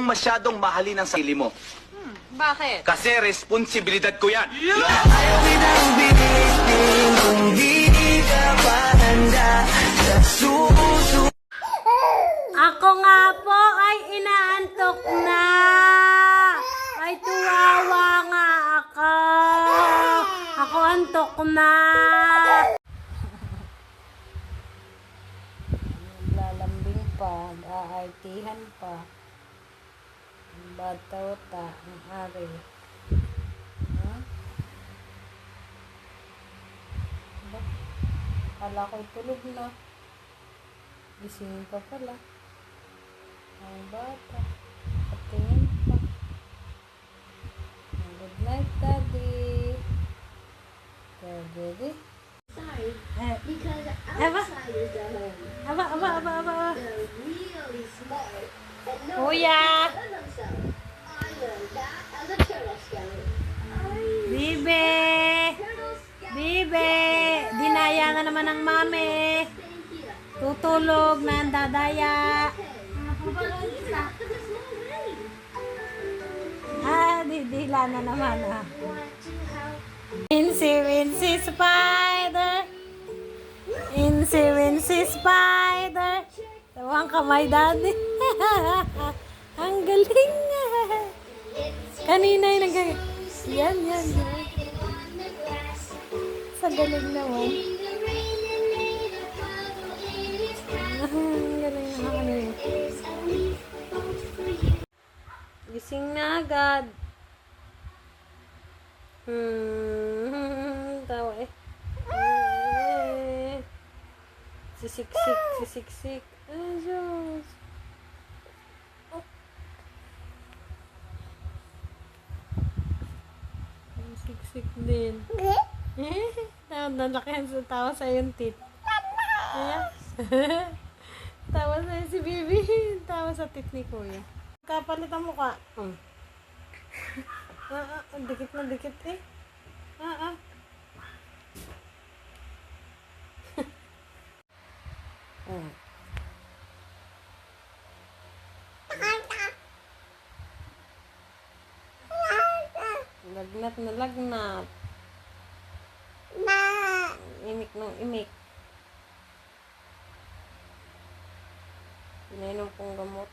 masyadong mahalin ang sarili mo. Bakit? Kasi responsibilidad ko yan. Ayaw kitang binitin kung di ka pa handa sa susunod. Ako nga po ay inaantok na. Ay tuwawa nga ako. Ako antok na. Lalambing pa, aartihan pa. Ang batauta, ang ari. Huh? Ba? Kala ko'y tulog na. Gising pa pala. Ang bata. Patingin pa. Good night, Daddy. Daddy. Sorry, because Aba? outside is the home. Aba. They're really smart. And no Kuya! one can themselves. I learned that as a turtle scout. Bibe! Bibe! Dinaya na naman ng mami. Tutulog na ang dadaya. Didila na naman ah. Wincy spider. Wincy spider. Tawang kamay, Daddy. Ang galing nga. Kanina yung Yan. Sa galing naman. Ang galing na kanina. Gising na agad. Tawa eh. Sisiksik. Ay, Diyos. Siksik din. Nalakihan sa tawa sa yung tit. Tawa sa si Bibi. Tawa sa tit ni Kuya. Kapalit ang mukha. Dikit na dikit eh. Lagnat na lagnat. Imik ng imik. Pinainom kong gamot.